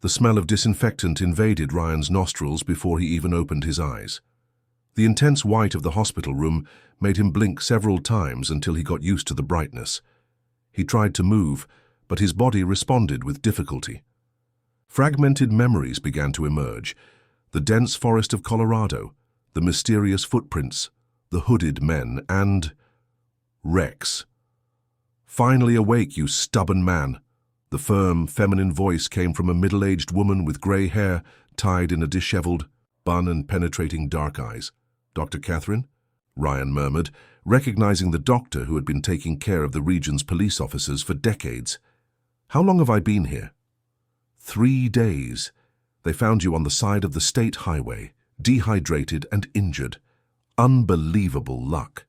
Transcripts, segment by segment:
The smell of disinfectant invaded Ryan's nostrils before he even opened his eyes. The intense white of the hospital room made him blink several times until he got used to the brightness. He tried to move, but his body responded with difficulty. Fragmented memories began to emerge. The dense forest of Colorado, the mysterious footprints, the hooded men, and Rex. "Finally awake, you stubborn man." The firm, feminine voice came from a middle-aged woman with gray hair tied in a disheveled bun and penetrating dark eyes. "Dr. Catherine?" Ryan murmured, recognizing the doctor who had been taking care of the region's police officers for decades. "How long have I been here?" 3 days. They found you on the side of the state highway, dehydrated and injured. Unbelievable luck."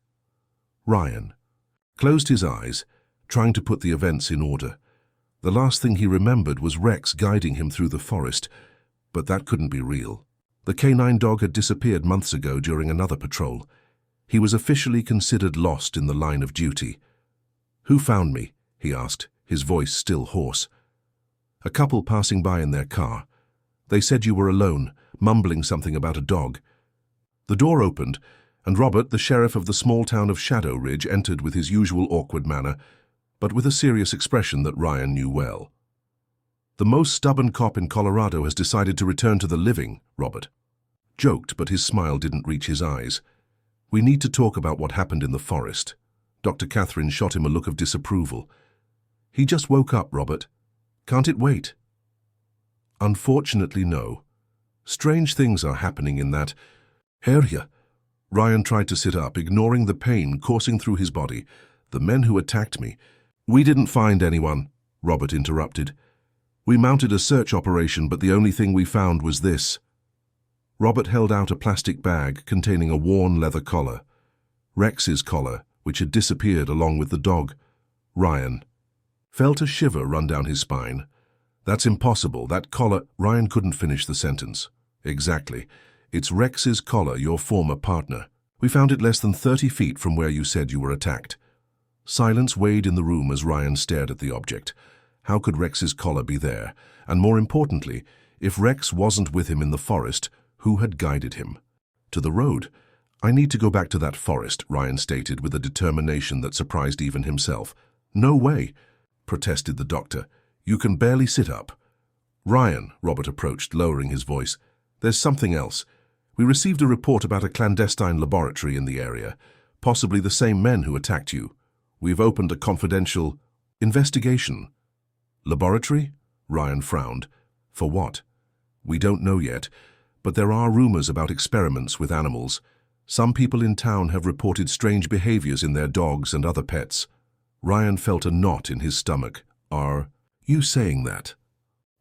Ryan closed his eyes, trying to put the events in order. The last thing he remembered was Rex guiding him through the forest, but that couldn't be real. The canine dog had disappeared months ago during another patrol. He was officially considered lost in the line of duty. "Who found me?" he asked, his voice still hoarse. "A couple passing by in their car. They said you were alone, mumbling something about a dog." The door opened, and Robert, the sheriff of the small town of Shadow Ridge, entered with his usual awkward manner, but with a serious expression that Ryan knew well. "The most stubborn cop in Colorado has decided to return to the living," Robert joked, but his smile didn't reach his eyes. "We need to talk about what happened in the forest." Dr. Catherine shot him a look of disapproval. "He just woke up, Robert. Can't it wait?" "Unfortunately, no. Strange things are happening in that area." Ryan tried to sit up, ignoring the pain coursing through his body. "The men who attacked me—" "We didn't find anyone," Robert interrupted. "We mounted a search operation, but the only thing we found was this." Robert held out a plastic bag containing a worn leather collar. Rex's collar, which had disappeared along with the dog. Ryan felt a shiver run down his spine. "That's impossible. That collar—" Ryan couldn't finish the sentence. "Exactly. It's Rex's collar, your former partner. We found it less than 30 feet from where you said you were attacked." Silence weighed in the room as Ryan stared at the object. How could Rex's collar be there? And more importantly, if Rex wasn't with him in the forest, who had guided him? "To the road. I need to go back to that forest," Ryan stated with a determination that surprised even himself. "No way," protested the doctor. "You can barely sit up." "Ryan," Robert approached, lowering his voice, "there's something else. We received a report about a clandestine laboratory in the area, possibly the same men who attacked you. We've opened a confidential investigation." "Laboratory?" Ryan frowned. "For what?" "We don't know yet, but there are rumors about experiments with animals. Some people in town have reported strange behaviors in their dogs and other pets." Ryan felt a knot in his stomach. "Are you saying that?"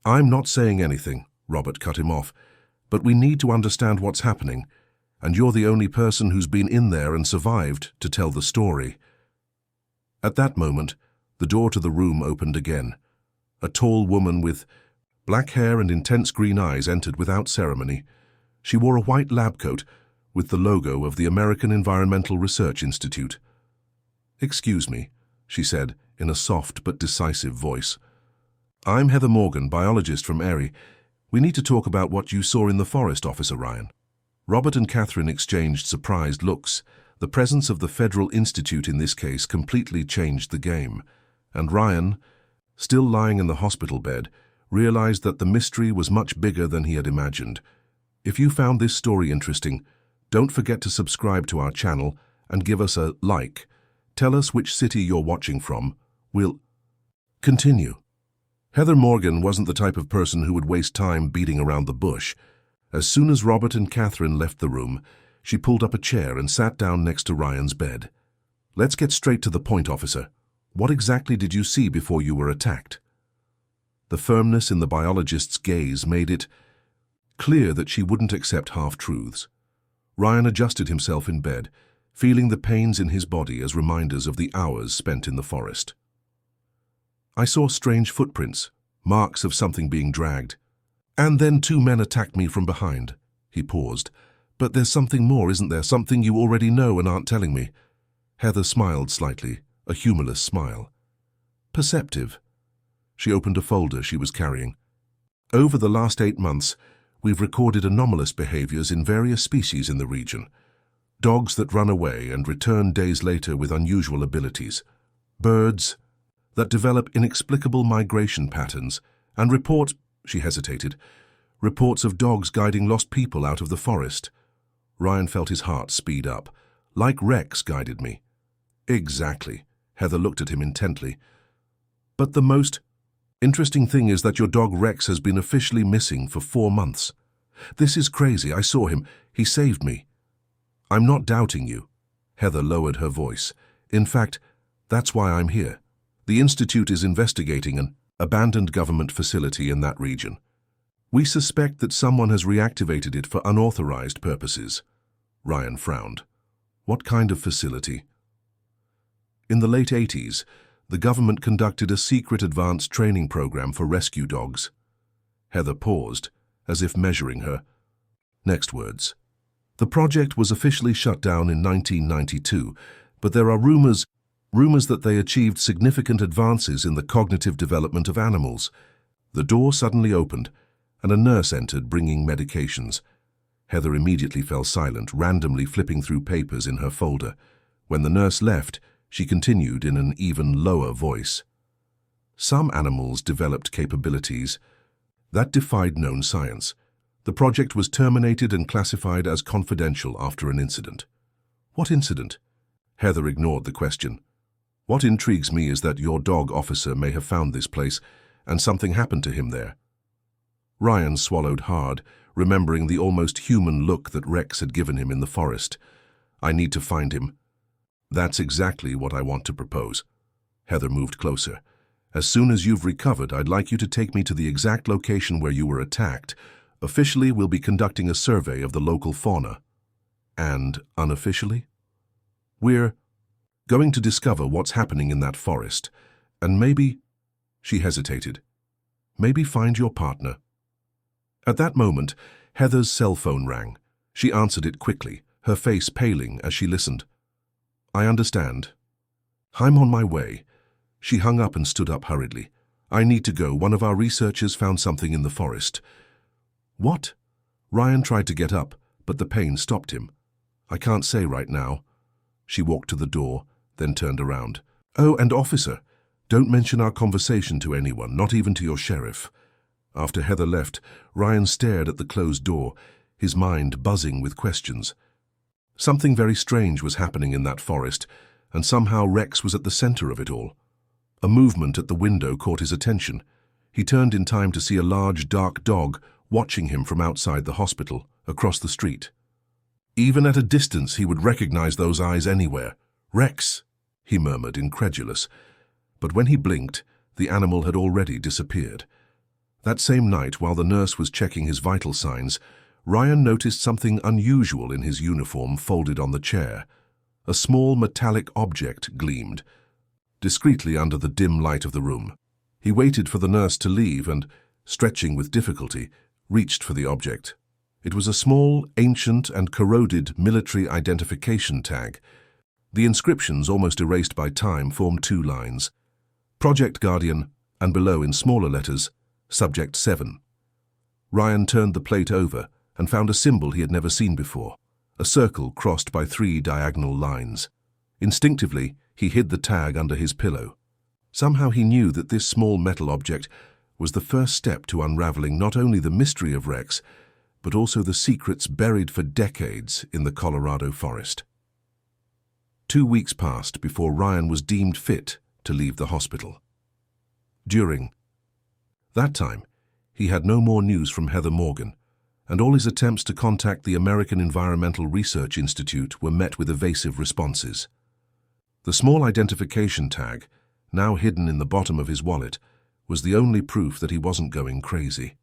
"I'm not saying anything," Robert cut him off. "But we need to understand what's happening, and you're the only person who's been in there and survived to tell the story." At that moment, the door to the room opened again. A tall woman with black hair and intense green eyes entered without ceremony. She wore a white lab coat with the logo of the American Environmental Research Institute. "Excuse me," she said in a soft but decisive voice. "I'm Heather Morgan, biologist from Erie. We need to talk about what you saw in the forest, Officer Ryan." Robert and Catherine exchanged surprised looks. The presence of the Federal Institute in this case completely changed the game, and Ryan, still lying in the hospital bed, realized that the mystery was much bigger than he had imagined. If you found this story interesting, don't forget to subscribe to our channel and give us a like. Tell us which city you're watching from. We'll continue. Heather Morgan wasn't the type of person who would waste time beating around the bush. As soon as Robert and Catherine left the room, she pulled up a chair and sat down next to Ryan's bed. "Let's get straight to the point, officer. What exactly did you see before you were attacked?" The firmness in the biologist's gaze made it clear that she wouldn't accept half-truths. Ryan adjusted himself in bed, feeling the pains in his body as reminders of the hours spent in the forest. "I saw strange footprints, marks of something being dragged. And then 2 men attacked me from behind." He paused. "But there's something more, isn't there? Something you already know and aren't telling me." Heather smiled slightly, a humorless smile. "Perceptive." She opened a folder she was carrying. Over the last 8 months, we've recorded anomalous behaviors in various species in the region. Dogs that run away and return days later with unusual abilities. Birds that develop inexplicable migration patterns, and she hesitated, reports of dogs guiding lost people out of the forest. Ryan felt his heart speed up. Like Rex guided me. Exactly. Heather looked at him intently. But the most interesting thing is that your dog Rex has been officially missing for 4 months. This is crazy. I saw him. He saved me. I'm not doubting you. Heather lowered her voice. In fact, that's why I'm here. The Institute is investigating an abandoned government facility in that region. We suspect that someone has reactivated it for unauthorized purposes. Ryan frowned. What kind of facility? In the late 80s, the government conducted a secret advanced training program for rescue dogs. Heather paused, as if measuring her. Next words. The project was officially shut down in 1992, but there are rumors that they achieved significant advances in the cognitive development of animals. The door suddenly opened, and a nurse entered bringing medications. Heather immediately fell silent, randomly flipping through papers in her folder. When the nurse left, she continued in an even lower voice. Some animals developed capabilities that defied known science. The project was terminated and classified as confidential after an incident. What incident? Heather ignored the question. What intrigues me is that your dog officer may have found this place, and something happened to him there. Ryan swallowed hard, remembering the almost human look that Rex had given him in the forest. I need to find him. That's exactly what I want to propose. Heather moved closer. As soon as you've recovered, I'd like you to take me to the exact location where you were attacked. Officially, we'll be conducting a survey of the local fauna. And unofficially? We're going to discover what's happening in that forest, and maybe, she hesitated, maybe find your partner. At that moment, Heather's cell phone rang. She answered it quickly, her face paling as she listened. I understand. I'm on my way. She hung up and stood up hurriedly. I need to go. One of our researchers found something in the forest. What? Ryan tried to get up, but the pain stopped him. I can't say right now. She walked to the door, then turned around. Oh, and officer, don't mention our conversation to anyone, not even to your sheriff. After Heather left, Ryan stared at the closed door, his mind buzzing with questions. Something very strange was happening in that forest, and somehow Rex was at the center of it all. A movement at the window caught his attention. He turned in time to see a large, dark dog watching him from outside the hospital, across the street. Even at a distance, he would recognize those eyes anywhere. Rex, he murmured, incredulous. But when he blinked, the animal had already disappeared. That same night, while the nurse was checking his vital signs, Ryan noticed something unusual in his uniform folded on the chair. A small metallic object gleamed, discreetly under the dim light of the room. He waited for the nurse to leave and, stretching with difficulty, reached for the object. It was a small, ancient and corroded military identification tag. The inscriptions, almost erased by time, formed 2 lines. Project Guardian, and below in smaller letters, Subject 7. Ryan turned the plate over and found a symbol he had never seen before, a circle crossed by 3 diagonal lines. Instinctively, he hid the tag under his pillow. Somehow he knew that this small metal object was the first step to unraveling not only the mystery of Rex, but also the secrets buried for decades in the Colorado forest. 2 weeks passed before Ryan was deemed fit to leave the hospital. During that time, he had no more news from Heather Morgan, and all his attempts to contact the American Environmental Research Institute were met with evasive responses. The small identification tag, now hidden in the bottom of his wallet, was the only proof that he wasn't going crazy.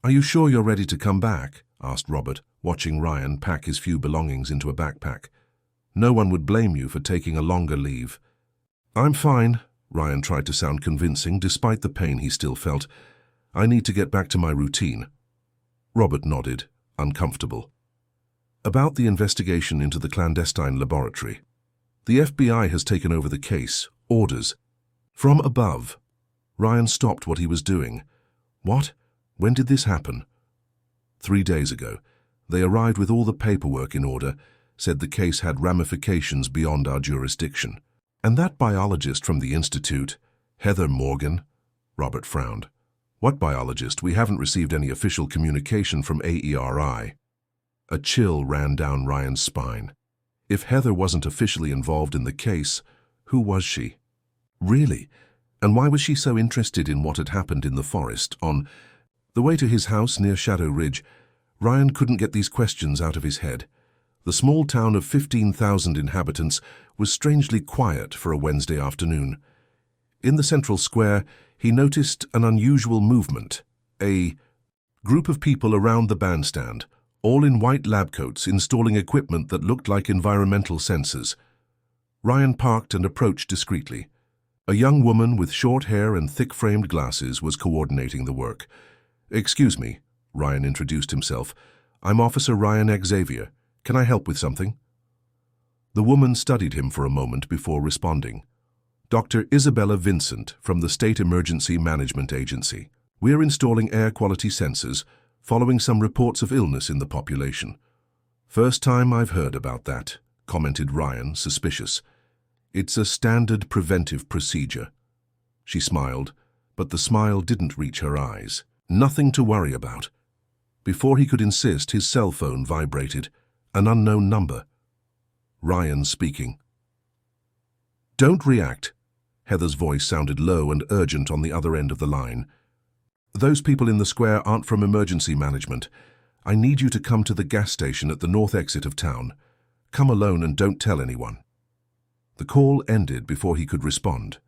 "Are you sure you're ready to come back?" asked Robert, watching Ryan pack his few belongings into a backpack. "No one would blame you for taking a longer leave." "I'm fine," Ryan tried to sound convincing despite the pain he still felt. "I need to get back to my routine." Robert nodded, uncomfortable. About the investigation into the clandestine laboratory. "The FBI has taken over the case. Orders. From above." Ryan stopped what he was doing. "What? When did this happen? 3 days ago. They arrived with all the paperwork in order, said the case had ramifications beyond our jurisdiction. And that biologist from the Institute, Heather Morgan? Robert frowned. What biologist? We haven't received any official communication from AERI. A chill ran down Ryan's spine. If Heather wasn't officially involved in the case, who was she? Really? And why was she so interested in what had happened in the forest? On the way to his house near Shadow Ridge, Ryan couldn't get these questions out of his head. The small town of 15,000 inhabitants was strangely quiet for a Wednesday afternoon. In the central square, he noticed an unusual movement. A group of people around the bandstand, all in white lab coats, installing equipment that looked like environmental sensors. Ryan parked and approached discreetly. A young woman with short hair and thick-framed glasses was coordinating the work. "Excuse me," Ryan introduced himself. "I'm Officer Ryan Xavier. Can I help with something?" The woman studied him for a moment before responding. "Dr. Isabella Vincent from the State Emergency Management Agency. We're installing air quality sensors following some reports of illness in the population." "First time I've heard about that," commented Ryan, suspicious. "It's a standard preventive procedure." She smiled, but the smile didn't reach her eyes. "Nothing to worry about." Before he could insist, his cell phone vibrated. An unknown number. Ryan speaking. "Don't react." Heather's voice sounded low and urgent on the other end of the line. "Those people in the square aren't from emergency management. I need you to come to the gas station at the north exit of town. Come alone and don't tell anyone." The call ended before he could respond.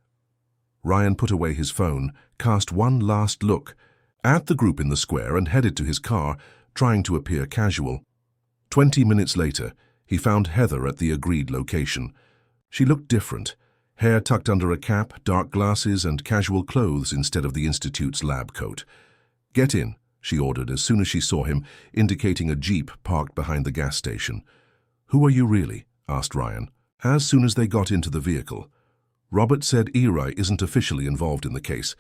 Ryan put away his phone, cast one last look at the group in the square and headed to his car, trying to appear casual. 20 minutes later, he found Heather at the agreed location. She looked different. Hair tucked under a cap, dark glasses, and casual clothes instead of the Institute's lab coat. "Get in," she ordered as soon as she saw him, indicating a jeep parked behind the gas station. "Who are you really?" asked Ryan, as soon as they got into the vehicle. "Robert said ERI isn't officially involved in the case."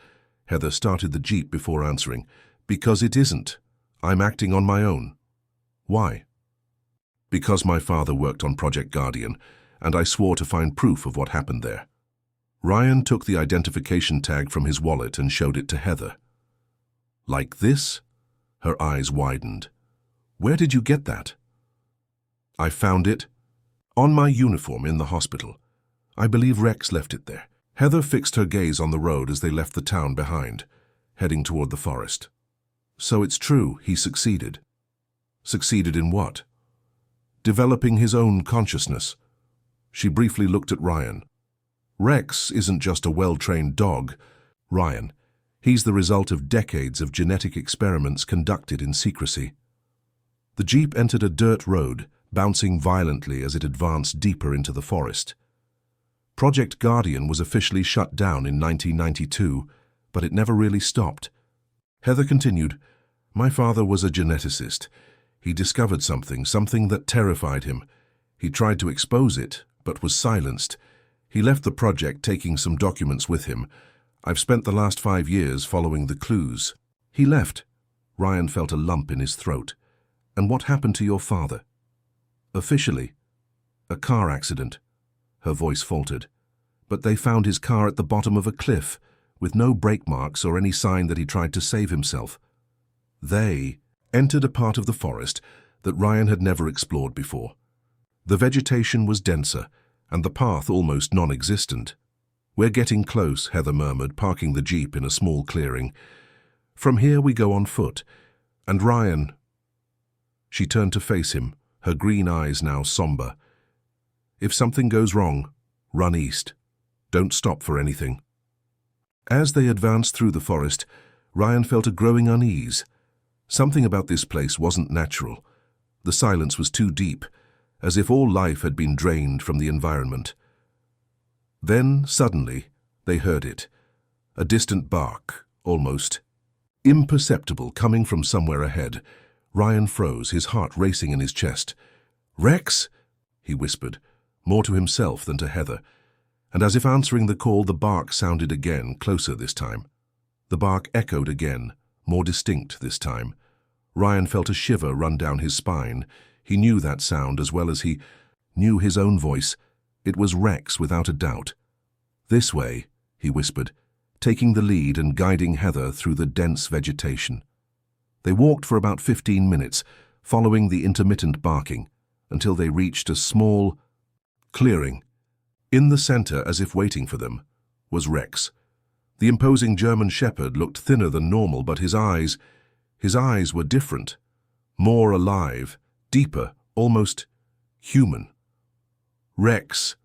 Heather started the jeep before answering. "Because it isn't. I'm acting on my own." "Why?" "Because my father worked on Project Guardian, and I swore to find proof of what happened there." Ryan took the identification tag from his wallet and showed it to Heather. "Like this?" Her eyes widened. "Where did you get that?" "I found it on my uniform in the hospital. I believe Rex left it there." Heather fixed her gaze on the road as they left the town behind, heading toward the forest. "So it's true, he succeeded." "Succeeded in what?" "Developing his own consciousness." She briefly looked at Ryan. "Rex isn't just a well-trained dog, Ryan. He's the result of decades of genetic experiments conducted in secrecy." The jeep entered a dirt road, bouncing violently as it advanced deeper into the forest. Project Guardian was officially shut down in 1992, but it never really stopped. Heather continued, "My father was a geneticist. He discovered something that terrified him. He tried to expose it, but was silenced. He left the project taking some documents with him. I've spent the last 5 years following the clues." "He left." Ryan felt a lump in his throat. "And what happened to your father?" "Officially, a car accident." Her voice faltered. "But they found his car at the bottom of a cliff, with no brake marks or any sign that he tried to save himself." They entered a part of the forest that Ryan had never explored before. The vegetation was denser, and the path almost non-existent. "We're getting close," Heather murmured, parking the jeep in a small clearing. "From here we go on foot. And Ryan—" She turned to face him, her green eyes now somber. "If something goes wrong, run east. Don't stop for anything." As they advanced through the forest, Ryan felt a growing unease. Something about this place wasn't natural. The silence was too deep, as if all life had been drained from the environment. Then, suddenly, they heard it. A distant bark, almost imperceptible, coming from somewhere ahead. Ryan froze, his heart racing in his chest. "Rex?" he whispered, more to himself than to Heather. And as if answering the call, the bark sounded again, closer this time. The bark echoed again, more distinct this time. Ryan felt a shiver run down his spine. He knew that sound as well as he knew his own voice. It was Rex without a doubt. "This way," he whispered, taking the lead and guiding Heather through the dense vegetation. They walked for about 15 minutes, following the intermittent barking, until they reached a small clearing. In the center, as if waiting for them, was Rex. The imposing German shepherd looked thinner than normal, but his eyes were different, more alive, deeper, almost human. "Rex."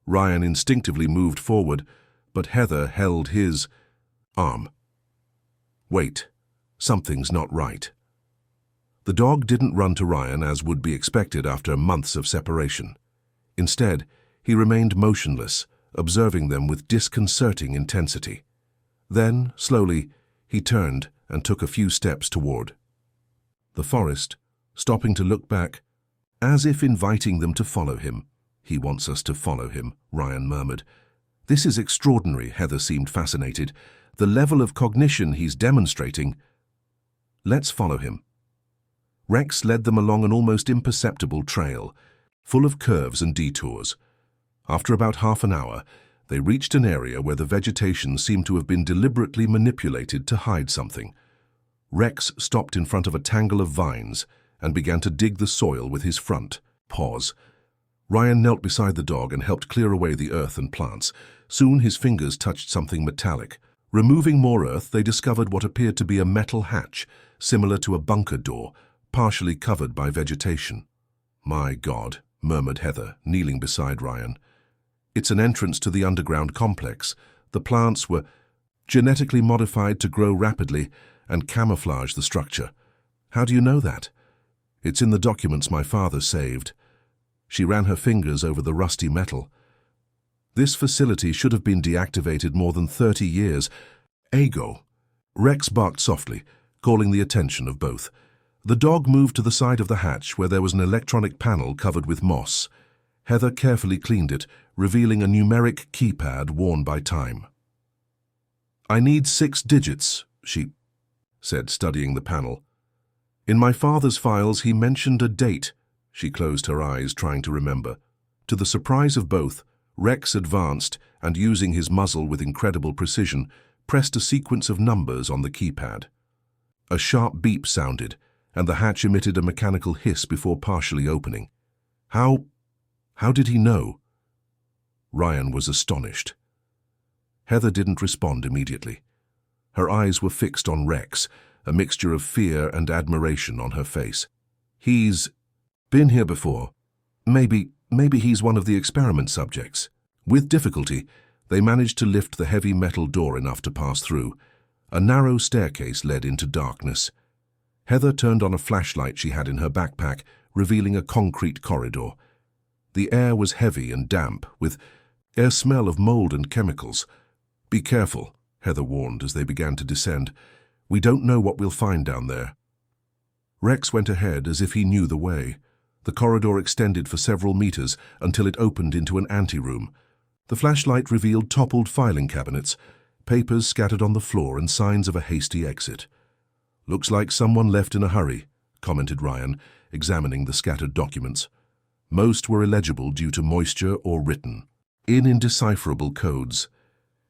Ryan instinctively moved forward, but Heather held his arm. "Wait, something's not right." The dog didn't run to Ryan as would be expected after months of separation. Instead, he remained motionless, observing them with disconcerting intensity. Then, slowly, he turned and took a few steps toward the forest, stopping to look back, as if inviting them to follow him. "He wants us to follow him," Ryan murmured. "This is extraordinary," Heather seemed fascinated. "The level of cognition he's demonstrating." "Let's follow him." Rex led them along an almost imperceptible trail, full of curves and detours. After about half an hour, they reached an area where the vegetation seemed to have been deliberately manipulated to hide something. Rex stopped in front of a tangle of vines and began to dig the soil with his front paws. Ryan knelt beside the dog and helped clear away the earth and plants. Soon his fingers touched something metallic. Removing more earth, they discovered what appeared to be a metal hatch, similar to a bunker door, partially covered by vegetation. "My God," murmured Heather, kneeling beside Ryan. "It's an entrance to the underground complex. The plants were genetically modified to grow rapidly and camouflage the structure." "How do you know that?" "It's in the documents my father saved." She ran her fingers over the rusty metal. "This facility should have been deactivated more than 30 years ago." Rex barked softly, calling the attention of both. The dog moved to the side of the hatch where there was an electronic panel covered with moss. Heather carefully cleaned it, revealing a numeric keypad worn by time. "I need 6 digits, she said, studying the panel. "In my father's files he mentioned a date." She closed her eyes, trying to remember. To the surprise of both, Rex advanced and, using his muzzle with incredible precision, pressed a sequence of numbers on the keypad. A sharp beep sounded, and the hatch emitted a mechanical hiss before partially opening. How did he know?" Ryan was astonished. Heather didn't respond immediately. Her eyes were fixed on Rex, a mixture of fear and admiration on her face. "He's been here before. Maybe he's one of the experiment subjects." With difficulty, they managed to lift the heavy metal door enough to pass through. A narrow staircase led into darkness. Heather turned on a flashlight she had in her backpack, revealing a concrete corridor. The air was heavy and damp, with a smell of mold and chemicals. "Be careful," Heather warned as they began to descend. "We don't know what we'll find down there." Rex went ahead as if he knew the way. The corridor extended for several meters until it opened into an anteroom. The flashlight revealed toppled filing cabinets, papers scattered on the floor, and signs of a hasty exit. "Looks like someone left in a hurry," commented Ryan, examining the scattered documents. Most were illegible due to moisture or written in indecipherable codes.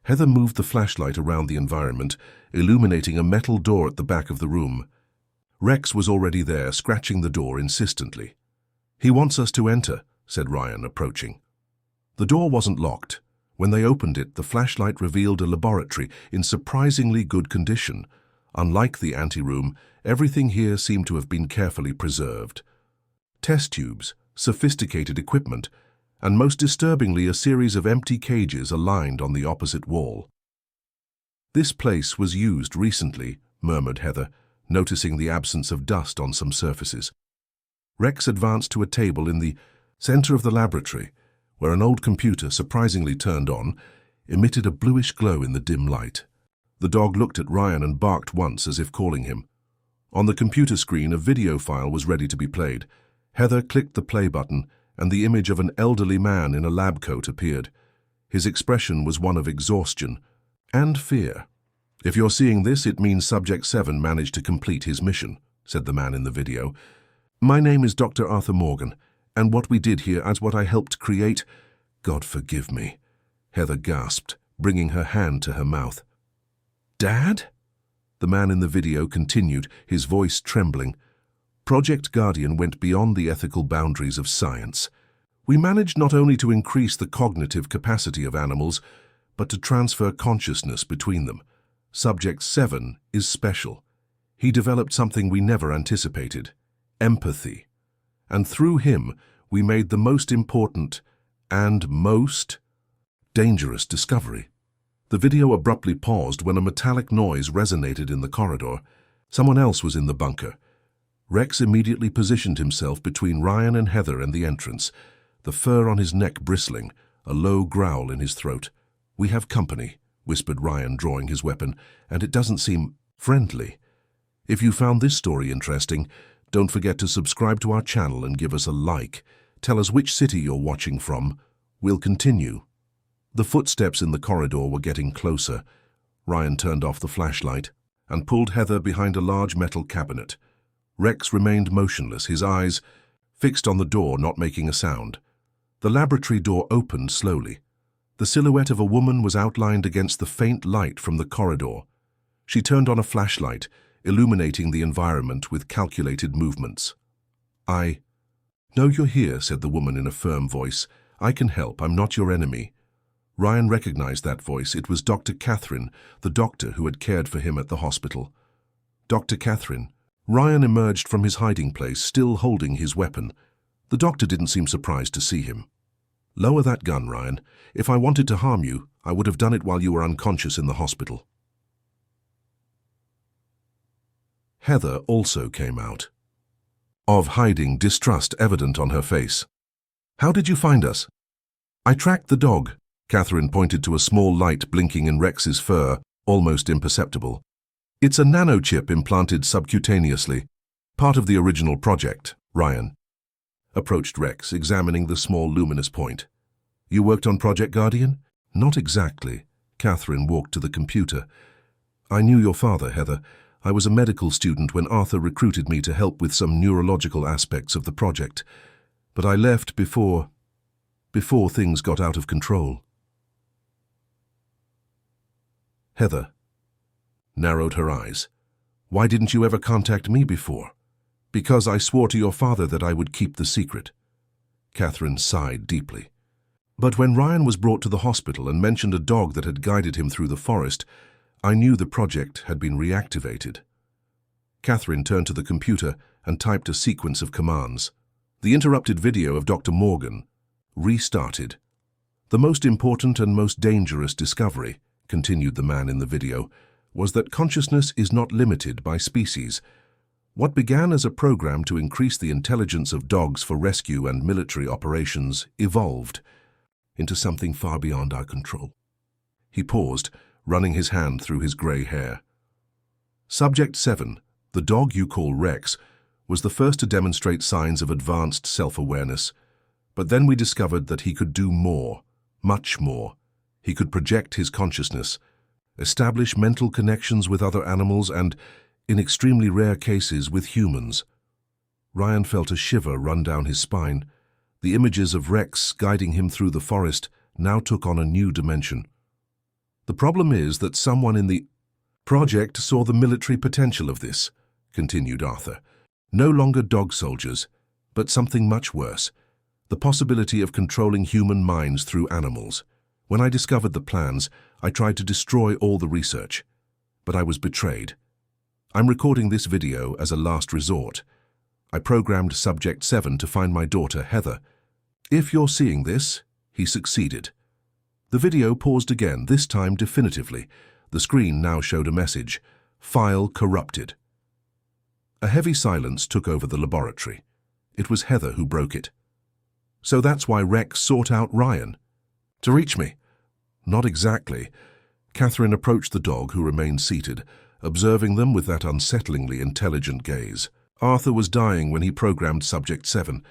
Heather moved the flashlight around the environment, illuminating a metal door at the back of the room. Rex was already there, scratching the door insistently. "He wants us to enter," said Ryan, approaching. The door wasn't locked. When they opened it, the flashlight revealed a laboratory in surprisingly good condition. Unlike the anteroom, everything here seemed to have been carefully preserved. Test tubes, sophisticated equipment, and most disturbingly a series of empty cages aligned on the opposite wall. "This place was used recently," murmured Heather, noticing the absence of dust on some surfaces. Rex advanced to a table in the center of the laboratory, where an old computer, surprisingly turned on, emitted a bluish glow in the dim light. The dog looked at Ryan and barked once as if calling him. On the computer screen, a video file was ready to be played. Heather clicked the play button, and the image of an elderly man in a lab coat appeared. His expression was one of exhaustion and fear. If you're seeing this, it means Subject 7 managed to complete his mission, said the man in the video. My name is Dr. Arthur Morgan, and what we did here is what I helped create. God forgive me, Heather gasped, bringing her hand to her mouth. Dad? The man in the video continued, his voice trembling. Project Guardian went beyond the ethical boundaries of science. We managed not only to increase the cognitive capacity of animals, but to transfer consciousness between them. Subject 7 is special. He developed something we never anticipated, empathy. And through him, we made the most important and most dangerous discovery. The video abruptly paused when a metallic noise resonated in the corridor. Someone else was in the bunker. Rex immediately positioned himself between Ryan and Heather and the entrance, the fur on his neck bristling, a low growl in his throat. We have company, whispered Ryan, drawing his weapon, and it doesn't seem friendly. If you found this story interesting, don't forget to subscribe to our channel and give us a like. Tell us which city you're watching from. We'll continue. The footsteps in the corridor were getting closer. Ryan turned off the flashlight and pulled Heather behind a large metal cabinet. Rex remained motionless, his eyes fixed on the door, not making a sound. The laboratory door opened slowly. The silhouette of a woman was outlined against the faint light from the corridor. She turned on a flashlight, illuminating the environment with calculated movements. I know you're here, said the woman in a firm voice. I can help. I'm not your enemy. Ryan recognized that voice. It was Dr. Catherine, the doctor who had cared for him at the hospital. Dr. Catherine. Ryan emerged from his hiding place, still holding his weapon. The doctor didn't seem surprised to see him. Lower that gun, Ryan. If I wanted to harm you, I would have done it while you were unconscious in the hospital. Heather also came out. Of hiding, distrust evident on her face. How did you find us? I tracked the dog. Catherine pointed to a small light blinking in Rex's fur, almost imperceptible. It's a nanochip implanted subcutaneously, part of the original project. Ryan approached Rex, examining the small luminous point. You worked on Project Guardian? Not exactly. Catherine walked to the computer. I knew your father, Heather. I was a medical student when Arthur recruited me to help with some neurological aspects of the project. But I left before things got out of control. Heather narrowed her eyes. Why didn't you ever contact me before? Because I swore to your father that I would keep the secret. Catherine sighed deeply. But when Ryan was brought to the hospital and mentioned a dog that had guided him through the forest, I knew the project had been reactivated. Catherine turned to the computer and typed a sequence of commands. The interrupted video of Dr. Morgan restarted. The most important and most dangerous discovery, continued the man in the video, was that consciousness is not limited by species. What began as a program to increase the intelligence of dogs for rescue and military operations evolved into something far beyond our control. He paused, running his hand through his grey hair. Subject 7, the dog you call Rex, was the first to demonstrate signs of advanced self-awareness. But then we discovered that he could do more, much more. He could project his consciousness, establish mental connections with other animals and, in extremely rare cases, with humans. Ryan felt a shiver run down his spine. The images of Rex guiding him through the forest now took on a new dimension. The problem is that someone in the project saw the military potential of this, continued Arthur. No longer dog soldiers, but something much worse. The possibility of controlling human minds through animals. When I discovered the plans, I tried to destroy all the research. But I was betrayed. I'm recording this video as a last resort. I programmed Subject 7 to find my daughter, Heather. If you're seeing this, he succeeded. The video paused again, this time definitively. The screen now showed a message. File corrupted. A heavy silence took over the laboratory. It was Heather who broke it. So that's why Rex sought out Ryan. To reach me? Not exactly. Catherine approached the dog, who remained seated, observing them with that unsettlingly intelligent gaze. Arthur was dying when he programmed Subject 7.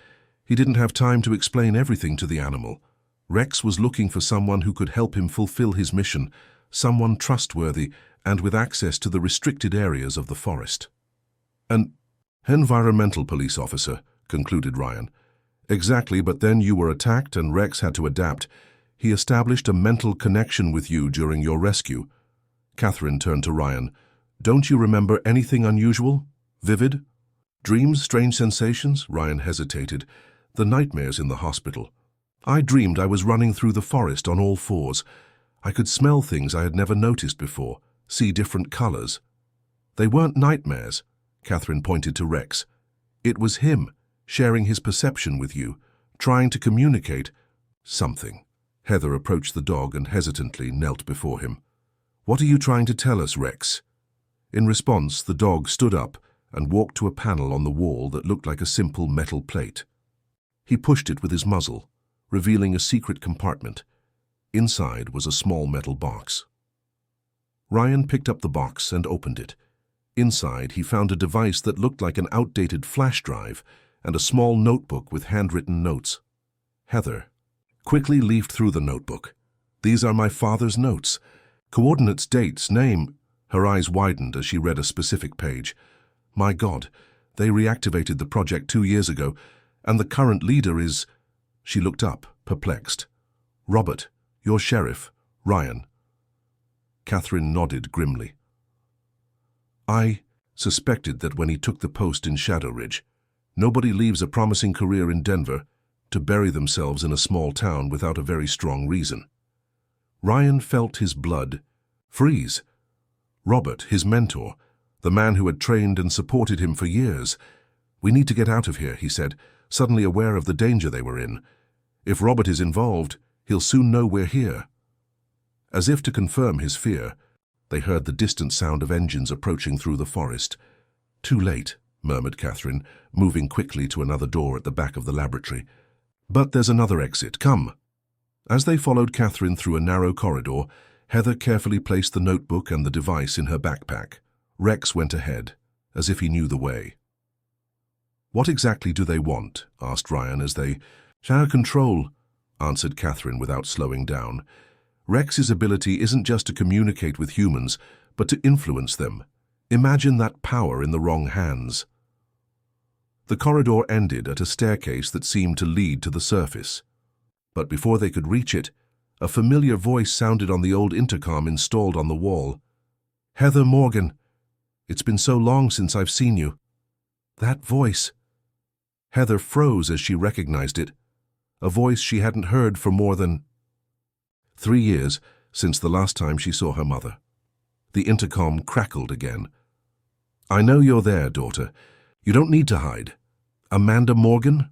He didn't have time to explain everything to the animal. Rex was looking for someone who could help him fulfill his mission, someone trustworthy and with access to the restricted areas of the forest. An environmental police officer, concluded Ryan. Exactly, but then you were attacked and Rex had to adapt. He established a mental connection with you during your rescue. Catherine turned to Ryan. Don't you remember anything unusual? Vivid? Dreams, strange sensations? Ryan hesitated. The nightmares in the hospital. I dreamed I was running through the forest on all fours. I could smell things I had never noticed before, see different colors. They weren't nightmares, Catherine pointed to Rex. It was him, sharing his perception with you, trying to communicate something. Heather approached the dog and hesitantly knelt before him. What are you trying to tell us, Rex? In response, the dog stood up and walked to a panel on the wall that looked like a simple metal plate. He pushed it with his muzzle, revealing a secret compartment. Inside was a small metal box. Ryan picked up the box and opened it. Inside, he found a device that looked like an outdated flash drive and a small notebook with handwritten notes. Heather quickly leafed through the notebook. These are my father's notes. Coordinates, dates, name. Her eyes widened as she read a specific page. My God, they reactivated the project 2 years ago, and the current leader is... She looked up, perplexed. Robert, your sheriff, Ryan. Catherine nodded grimly. I suspected that when he took the post in Shadow Ridge, nobody leaves a promising career in Denver to bury themselves in a small town without a very strong reason. Ryan felt his blood freeze. Robert, his mentor, the man who had trained and supported him for years. We need to get out of here, he said, suddenly aware of the danger they were in. If Robert is involved, he'll soon know we're here. As if to confirm his fear, they heard the distant sound of engines approaching through the forest. Too late, murmured Catherine, moving quickly to another door at the back of the laboratory. But there's another exit. Come. As they followed Catherine through a narrow corridor, Heather carefully placed the notebook and the device in her backpack. Rex went ahead, as if he knew the way. What exactly do they want? Asked Ryan as they... Share control, answered Catherine without slowing down. Rex's ability isn't just to communicate with humans, but to influence them. Imagine that power in the wrong hands. The corridor ended at a staircase that seemed to lead to the surface. But before they could reach it, a familiar voice sounded on the old intercom installed on the wall. Heather Morgan, it's been so long since I've seen you. That voice. Heather froze as she recognized it, a voice she hadn't heard for more than 3 years since the last time she saw her mother. The intercom crackled again. I know you're there, daughter. You don't need to hide. Amanda Morgan?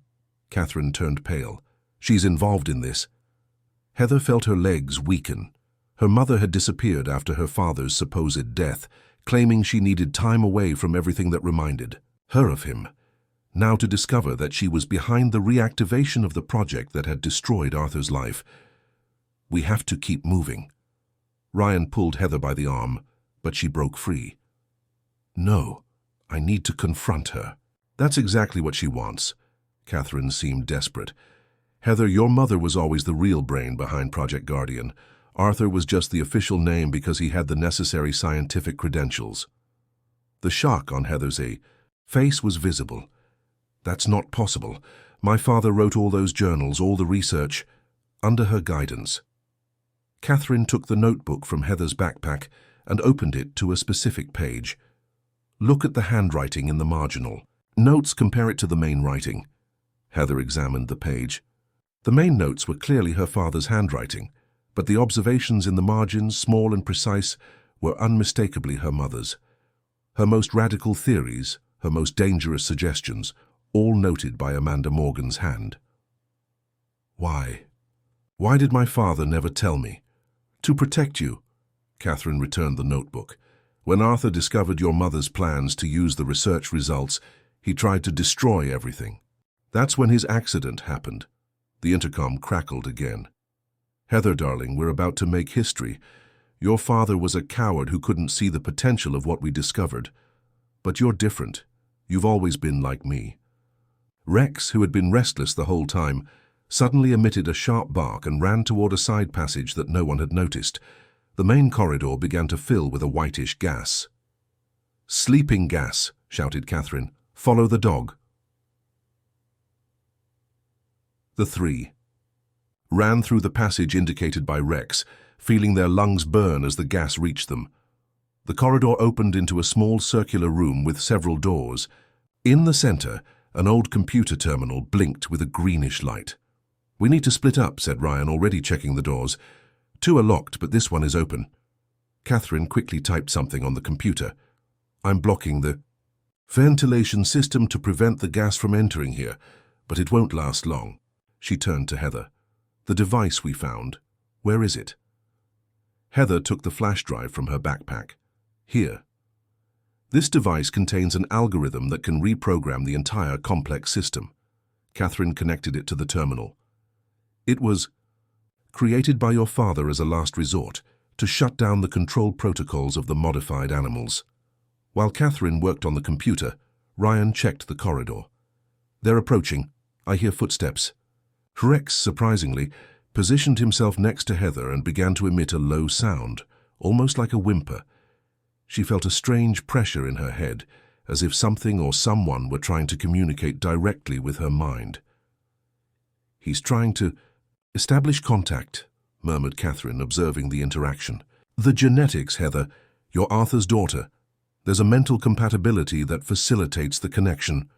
Catherine turned pale. She's involved in this. Heather felt her legs weaken. Her mother had disappeared after her father's supposed death, claiming she needed time away from everything that reminded her of him. Now to discover that she was behind the reactivation of the project that had destroyed Arthur's life. We have to keep moving. Ryan pulled Heather by the arm, but she broke free. No, I need to confront her. That's exactly what she wants. Catherine seemed desperate. Heather, your mother was always the real brain behind Project Guardian. Arthur was just the official name because he had the necessary scientific credentials. The shock on Heather's face was visible. That's not possible. My father wrote all those journals, all the research, under her guidance. Catherine took the notebook from Heather's backpack and opened it to a specific page. Look at the handwriting in the marginal. Notes compare it to the main writing. Heather examined the page. The main notes were clearly her father's handwriting, but the observations in the margins, small and precise, were unmistakably her mother's. Her most radical theories, her most dangerous suggestions, all noted by Amanda Morgan's hand. Why? Why did my father never tell me? To protect you. Catherine returned the notebook. When Arthur discovered your mother's plans to use the research results, he tried to destroy everything. That's when his accident happened. The intercom crackled again. Heather, darling, we're about to make history. Your father was a coward who couldn't see the potential of what we discovered. But you're different. You've always been like me. Rex, who had been restless the whole time, suddenly emitted a sharp bark and ran toward a side passage that no one had noticed. The main corridor began to fill with a whitish gas. "Sleeping gas," shouted Catherine. "Follow the dog." The three ran through the passage indicated by Rex, feeling their lungs burn as the gas reached them. The corridor opened into a small circular room with several doors. In the center, an old computer terminal blinked with a greenish light. "We need to split up," said Ryan, already checking the doors. "Two are locked, but this one is open." Catherine quickly typed something on the computer. "I'm blocking the ventilation system to prevent the gas from entering here, but it won't last long." She turned to Heather. "The device we found, where is it?" Heather took the flash drive from her backpack. "Here. This device contains an algorithm that can reprogram the entire complex system." Catherine connected it to the terminal. "It was created by your father as a last resort to shut down the control protocols of the modified animals." While Catherine worked on the computer, Ryan checked the corridor. "They're approaching. I hear footsteps." Rex, surprisingly, positioned himself next to Heather and began to emit a low sound, almost like a whimper. She felt a strange pressure in her head, as if something or someone were trying to communicate directly with her mind. "He's trying to establish contact," murmured Catherine, observing the interaction. "The genetics, Heather. You're Arthur's daughter. There's a mental compatibility that facilitates the connection."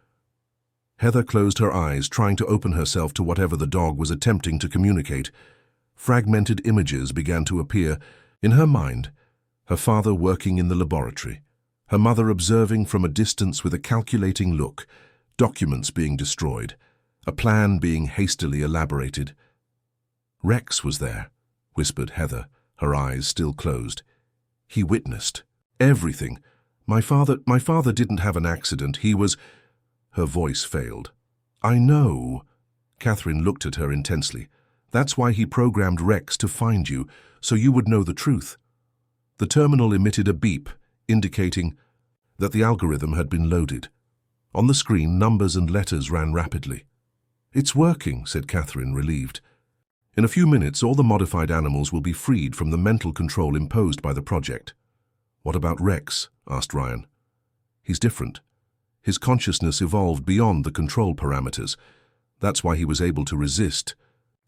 Heather closed her eyes, trying to open herself to whatever the dog was attempting to communicate. Fragmented images began to appear in her mind. Her father working in the laboratory, her mother observing from a distance with a calculating look, documents being destroyed, a plan being hastily elaborated. "Rex was there," whispered Heather, her eyes still closed. "He witnessed everything. My father didn't have an accident. He was—" Her voice failed. "I know." Catherine looked at her intensely. "That's why he programmed Rex to find you, so you would know the truth." The terminal emitted a beep, indicating that the algorithm had been loaded. On the screen, numbers and letters ran rapidly. "It's working," said Catherine, relieved. "In a few minutes, all the modified animals will be freed from the mental control imposed by the project." "What about Rex?" asked Ryan. "He's different. His consciousness evolved beyond the control parameters. That's why he was able to resist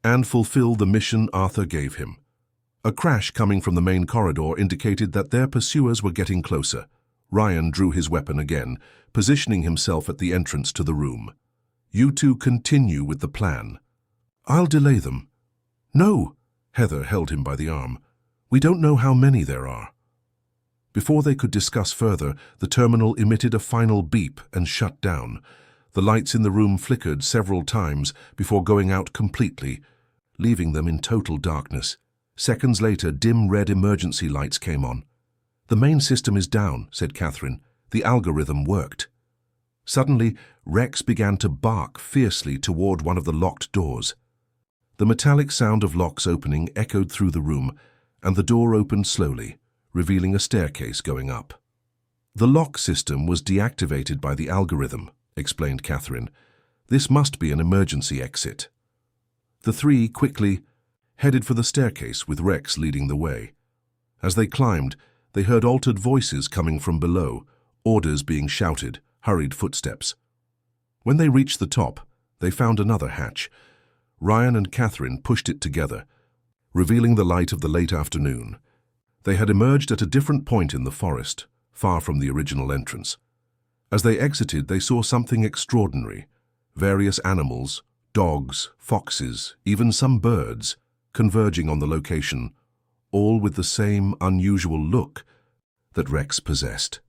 and fulfill the mission Arthur gave him." A crash coming from the main corridor indicated that their pursuers were getting closer. Ryan drew his weapon again, positioning himself at the entrance to the room. "You two continue with the plan." "I'll delay them." "No!" Heather held him by the arm. "We don't know how many there are." Before they could discuss further, the terminal emitted a final beep and shut down. The lights in the room flickered several times before going out completely, leaving them in total darkness. Seconds later, dim red emergency lights came on. "The main system is down," said Catherine. "The algorithm worked." Suddenly, Rex began to bark fiercely toward one of the locked doors. The metallic sound of locks opening echoed through the room, and the door opened slowly, revealing a staircase going up. "The lock system was deactivated by the algorithm," explained Catherine. "This must be an emergency exit." The three quickly headed for the staircase, with Rex leading the way. As they climbed, they heard altered voices coming from below, orders being shouted, hurried footsteps. When they reached the top, they found another hatch. Ryan and Catherine pushed it together, revealing the light of the late afternoon. They had emerged at a different point in the forest, far from the original entrance. As they exited, they saw something extraordinary. Various animals, dogs, foxes, even some birds, converging on the location, all with the same unusual look that Rex possessed.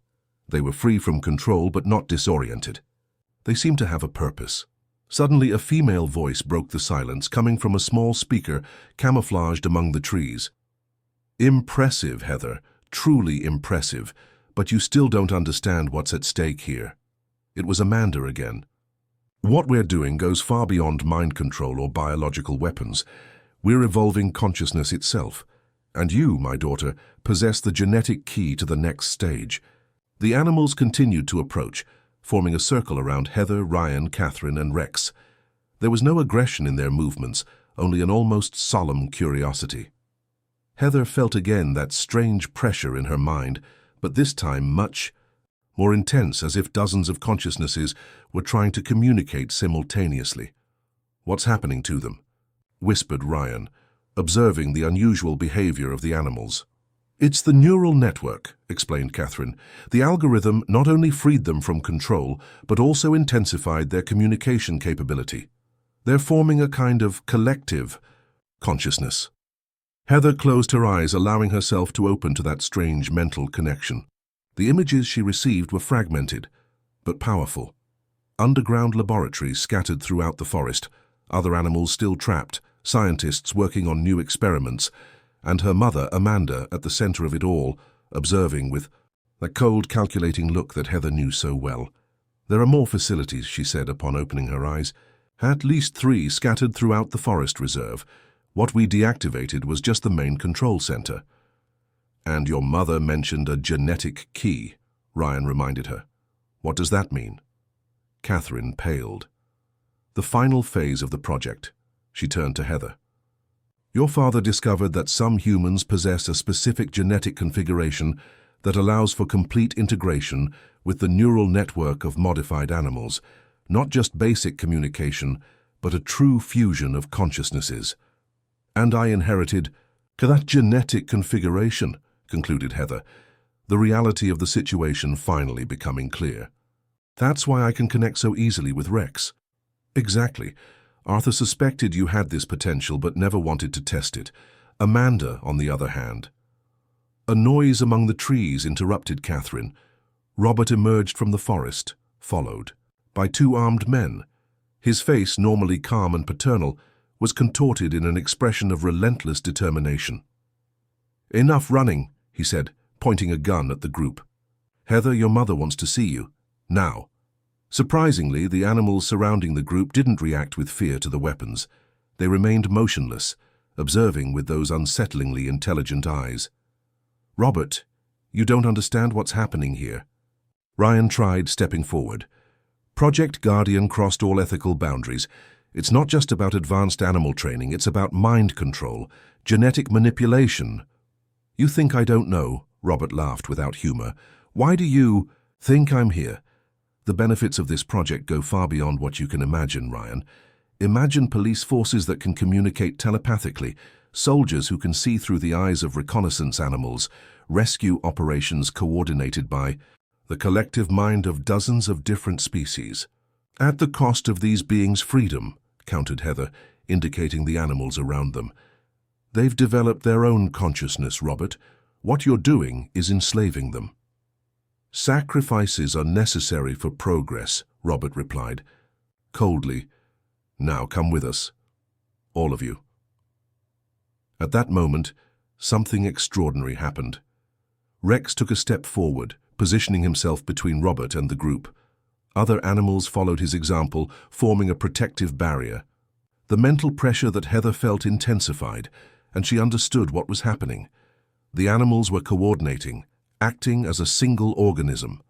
They were free from control but not disoriented. They seemed to have a purpose. Suddenly, a female voice broke the silence, coming from a small speaker camouflaged among the trees. "Impressive, Heather, truly impressive, but you still don't understand what's at stake here." It was Amanda again. "What we're doing goes far beyond mind control or biological weapons. We're evolving consciousness itself. And you, my daughter, possess the genetic key to the next stage." The animals continued to approach, forming a circle around Heather, Ryan, Catherine, and Rex. There was no aggression in their movements, only an almost solemn curiosity. Heather felt again that strange pressure in her mind, but this time much more intense, as if dozens of consciousnesses were trying to communicate simultaneously. "What's happening to them?" whispered Ryan, observing the unusual behavior of the animals. "It's the neural network," explained Catherine. "The algorithm not only freed them from control, but also intensified their communication capability. They're forming a kind of collective consciousness." Heather closed her eyes, allowing herself to open to that strange mental connection. The images she received were fragmented, but powerful. Underground laboratories scattered throughout the forest, other animals still trapped, scientists working on new experiments, and her mother, Amanda, at the center of it all, observing with that cold, calculating look that Heather knew so well. "There are more facilities," she said upon opening her eyes. "At least 3 scattered throughout the forest reserve. What we deactivated was just the main control center." "And your mother mentioned a genetic key," Ryan reminded her. "What does that mean?" Catherine paled. "The final phase of the project." She turned to Heather. "Your father discovered that some humans possess a specific genetic configuration that allows for complete integration with the neural network of modified animals, not just basic communication, but a true fusion of consciousnesses. And I inherited that genetic configuration," concluded Heather, the reality of the situation finally becoming clear. "That's why I can connect so easily with Rex." "Exactly. Arthur suspected you had this potential but never wanted to test it. Amanda, on the other hand." A noise among the trees interrupted Catherine. Robert emerged from the forest, followed by 2 armed men. His face, normally calm and paternal, was contorted in an expression of relentless determination. "Enough running," he said, pointing a gun at the group. "Heather, your mother wants to see you. Now." Surprisingly, the animals surrounding the group didn't react with fear to the weapons. They remained motionless, observing with those unsettlingly intelligent eyes. "Robert, you don't understand what's happening here." Ryan tried stepping forward. "Project Guardian crossed all ethical boundaries. It's not just about advanced animal training, it's about mind control, genetic manipulation." "You think I don't know?" Robert laughed without humor. "Why do you think I'm here?" "The benefits of this project go far beyond what you can imagine, Ryan. Imagine police forces that can communicate telepathically, soldiers who can see through the eyes of reconnaissance animals, rescue operations coordinated by the collective mind of dozens of different species. At the cost of these beings' freedom," countered Heather, indicating the animals around them. "They've developed their own consciousness, Robert. What you're doing is enslaving them." "Sacrifices are necessary for progress," Robert replied, coldly. "Now come with us. All of you." At that moment, something extraordinary happened. Rex took a step forward, positioning himself between Robert and the group. Other animals followed his example, forming a protective barrier. The mental pressure that Heather felt intensified, and she understood what was happening. The animals were coordinating, acting as a single organism.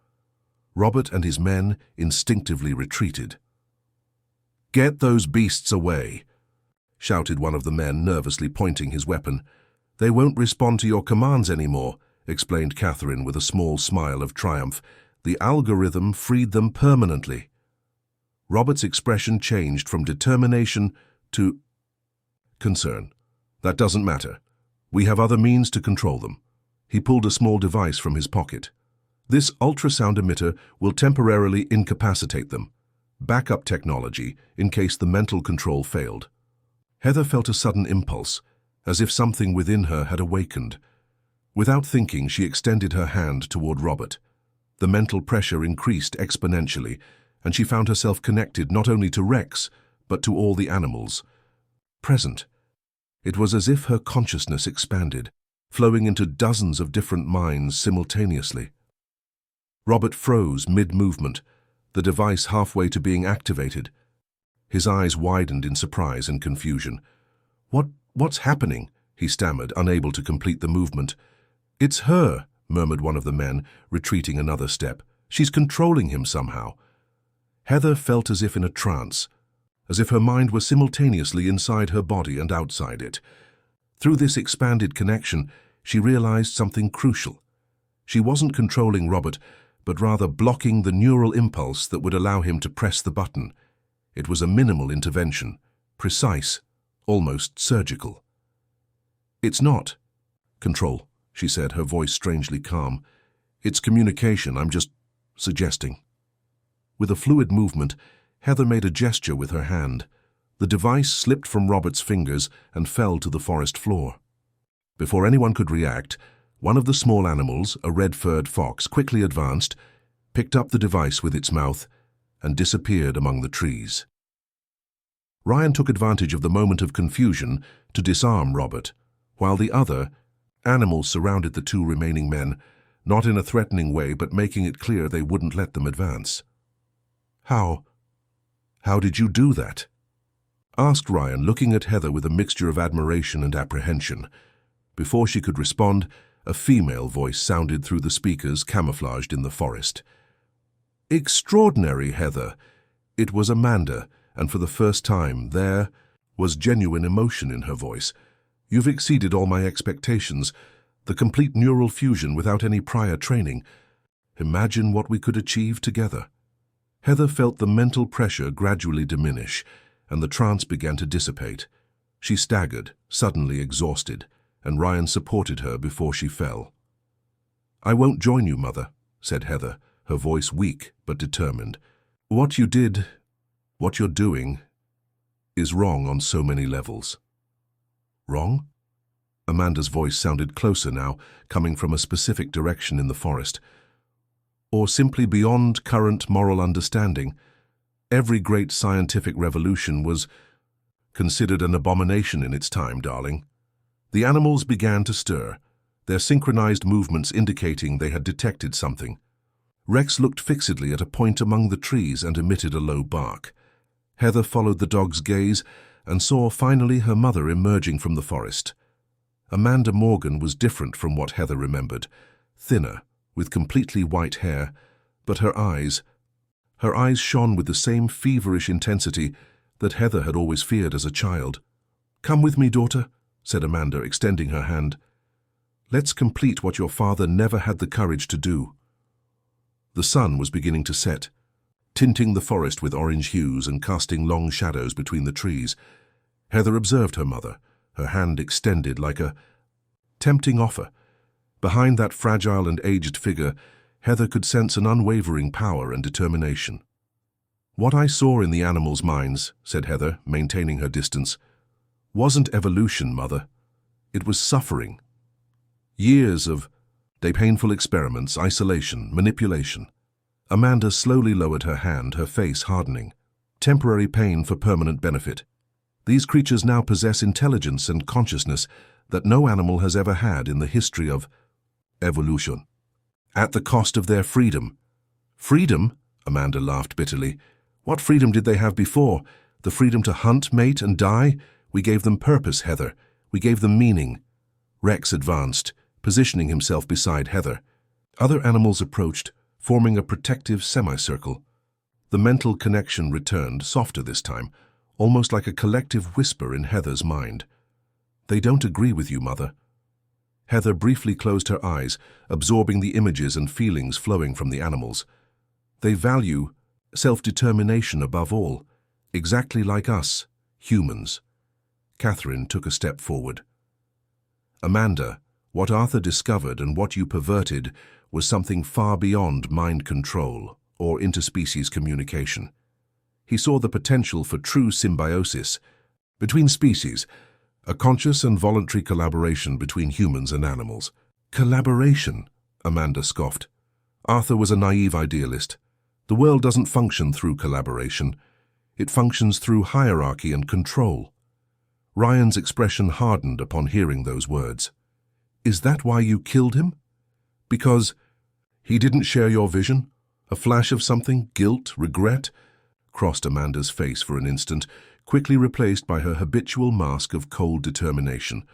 Robert and his men instinctively retreated. "Get those beasts away," shouted one of the men, nervously pointing his weapon. "They won't respond to your commands anymore," explained Catherine with a small smile of triumph. "The algorithm freed them permanently." Robert's expression changed from determination to concern. "That doesn't matter. We have other means to control them." He pulled a small device from his pocket. "This ultrasound emitter will temporarily incapacitate them. Backup technology in case the mental control failed." Heather felt a sudden impulse, as if something within her had awakened. Without thinking, she extended her hand toward Robert. The mental pressure increased exponentially, and she found herself connected not only to Rex, but to all the animals present. It was as if her consciousness expanded, flowing into dozens of different minds simultaneously. Robert froze mid-movement, the device halfway to being activated. His eyes widened in surprise and confusion. What's happening?" he stammered, unable to complete the movement. "It's her," murmured one of the men, retreating another step. "She's controlling him somehow." Heather felt as if in a trance, as if her mind were simultaneously inside her body and outside it. Through this expanded connection, she realized something crucial. She wasn't controlling Robert, but rather blocking the neural impulse that would allow him to press the button. It was a minimal intervention, precise, almost surgical. "It's not control," she said, her voice strangely calm. "It's communication, I'm just suggesting." With a fluid movement, Heather made a gesture with her hand. The device slipped from Robert's fingers and fell to the forest floor. Before anyone could react, one of the small animals, a red-furred fox, quickly advanced, picked up the device with its mouth, and disappeared among the trees. Ryan took advantage of the moment of confusion to disarm Robert, while the other animals surrounded the two remaining men, not in a threatening way but making it clear they wouldn't let them advance. How did you do that?" asked Ryan, looking at Heather with a mixture of admiration and apprehension. Before she could respond, a female voice sounded through the speakers camouflaged in the forest. "Extraordinary, Heather." It was Amanda, and for the first time there was genuine emotion in her voice. "You've exceeded all my expectations. The complete neural fusion without any prior training. Imagine what we could achieve together." Heather felt the mental pressure gradually diminish, and the trance began to dissipate. She staggered, suddenly exhausted, and Ryan supported her before she fell. "I won't join you, Mother," said Heather, her voice weak but determined. "What you did, what you're doing, is wrong on so many levels." "Wrong?" Amanda's voice sounded closer now, coming from a specific direction in the forest. "Or simply beyond current moral understanding. Every great scientific revolution was considered an abomination in its time, darling." The animals began to stir, their synchronized movements indicating they had detected something. Rex looked fixedly at a point among the trees and emitted a low bark. Heather followed the dog's gaze and saw finally her mother emerging from the forest. Amanda Morgan was different from what Heather remembered, thinner, with completely white hair, but her eyes shone with the same feverish intensity that Heather had always feared as a child. "Come with me, daughter," said Amanda, extending her hand. "Let's complete what your father never had the courage to do." The sun was beginning to set, tinting the forest with orange hues and casting long shadows between the trees. Heather observed her mother, her hand extended like a tempting offer. Behind that fragile and aged figure, Heather could sense an unwavering power and determination. "What I saw in the animals' minds," said Heather, maintaining her distance, "wasn't evolution, Mother. It was suffering. Years of painful experiments, isolation, manipulation." Amanda slowly lowered her hand, her face hardening. "Temporary pain for permanent benefit. These creatures now possess intelligence and consciousness that no animal has ever had in the history of evolution. At the cost of their freedom." "Freedom?" Amanda laughed bitterly. "What freedom did they have before? The freedom to hunt, mate, and die? We gave them purpose, Heather. We gave them meaning." Rex advanced, positioning himself beside Heather. Other animals approached, forming a protective semicircle. The mental connection returned, softer this time, almost like a collective whisper in Heather's mind. "They don't agree with you, Mother." Heather briefly closed her eyes, absorbing the images and feelings flowing from the animals. "They value self-determination above all, exactly like us, humans." Catherine took a step forward. "Amanda, what Arthur discovered and what you perverted was something far beyond mind control or interspecies communication. He saw the potential for true symbiosis between species, a conscious and voluntary collaboration between humans and animals." "Collaboration?" Amanda scoffed. "Arthur was a naive idealist. The world doesn't function through collaboration. It functions through hierarchy and control." Ryan's expression hardened upon hearing those words. "Is that why you killed him? Because he didn't share your vision? A flash of something, guilt, regret?" crossed Amanda's face for an instant, quickly replaced by her habitual mask of cold determination.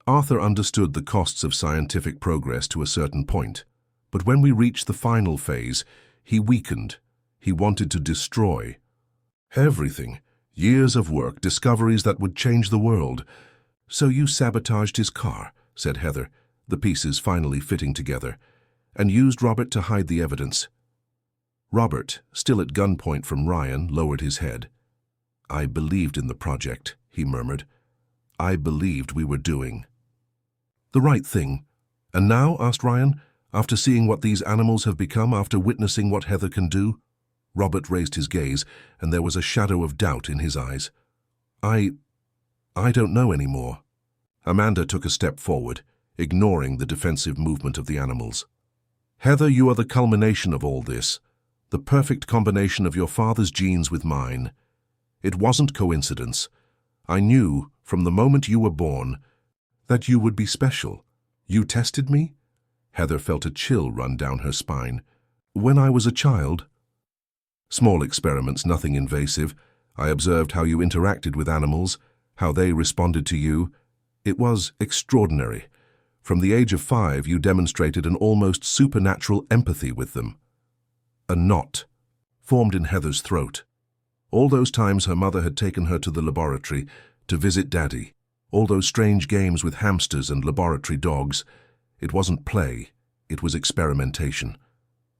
Arthur understood the costs of scientific progress to a certain point, but when we reached the final phase, he weakened. He wanted to destroy everything. Years of work, discoveries that would change the world. "So you sabotaged his car," said Heather, the pieces finally fitting together, "and used Robert to hide the evidence." Robert, still at gunpoint from Ryan, lowered his head. "I believed in the project," he murmured. "I believed we were doing the right thing." "And now?" asked Ryan, "after seeing what these animals have become, after witnessing what Heather can do?" Robert raised his gaze, and there was a shadow of doubt in his eyes. I don't know anymore." Amanda took a step forward, ignoring the defensive movement of the animals. "Heather, you are the culmination of all this, the perfect combination of your father's genes with mine. It wasn't coincidence. I knew, from the moment you were born, that you would be special. You tested me?" Heather felt a chill run down her spine. "When I was a child?" "Small experiments, nothing invasive. I observed how you interacted with animals, how they responded to you. It was extraordinary. From the age of 5, you demonstrated an almost supernatural empathy with them." A knot formed in Heather's throat. All those times her mother had taken her to the laboratory to visit Daddy, all those strange games with hamsters and laboratory dogs, it wasn't play, it was experimentation.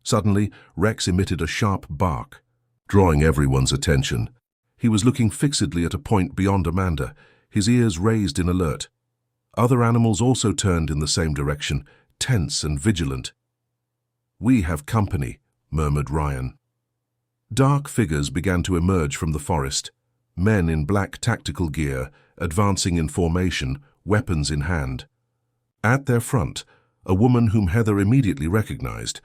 Suddenly, Rex emitted a sharp bark, drawing everyone's attention. He was looking fixedly at a point beyond Amanda, his ears raised in alert. Other animals also turned in the same direction, tense and vigilant. "We have company," murmured Ryan. Dark figures began to emerge from the forest, men in black tactical gear, advancing in formation, weapons in hand. At their front, a woman whom Heather immediately recognized,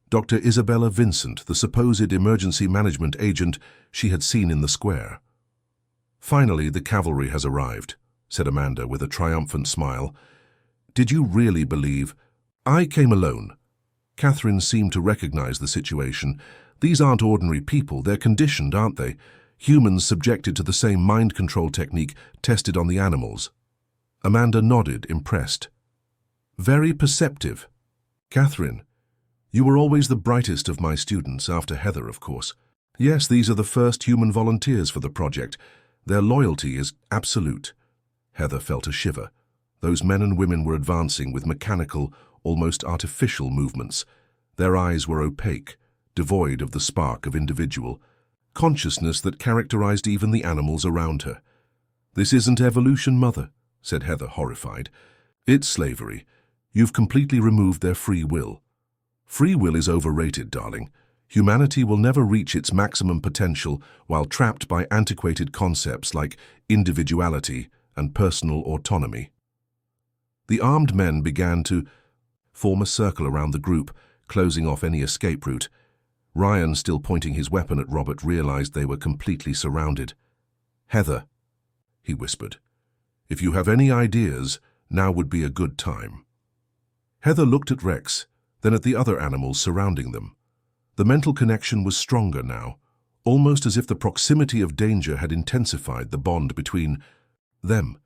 Dr. Isabella Vincent, the supposed emergency management agent she had seen in the square. "Finally, the cavalry has arrived," said Amanda with a triumphant smile. "Did you really believe—" "I came alone." Catherine seemed to recognize the situation. "These aren't ordinary people, they're conditioned, aren't they? Humans subjected to the same mind control technique tested on the animals." Amanda nodded, impressed. "Very perceptive. Catherine, you were always the brightest of my students, after Heather, of course. Yes, these are the first human volunteers for the project. Their loyalty is absolute." Heather felt a shiver. Those men and women were advancing with mechanical, almost artificial movements. Their eyes were opaque, devoid of the spark of individual consciousness that characterized even the animals around her. "This isn't evolution, Mother," said Heather, horrified. "It's slavery. You've completely removed their free will." "Free will is overrated, darling. Humanity will never reach its maximum potential while trapped by antiquated concepts like individuality and personal autonomy." The armed men began to form a circle around the group, closing off any escape route. Ryan, still pointing his weapon at Robert, realized they were completely surrounded. "Heather," he whispered, "if you have any ideas, now would be a good time." Heather looked at Rex, then at the other animals surrounding them. The mental connection was stronger now, almost as if the proximity of danger had intensified the bond between them.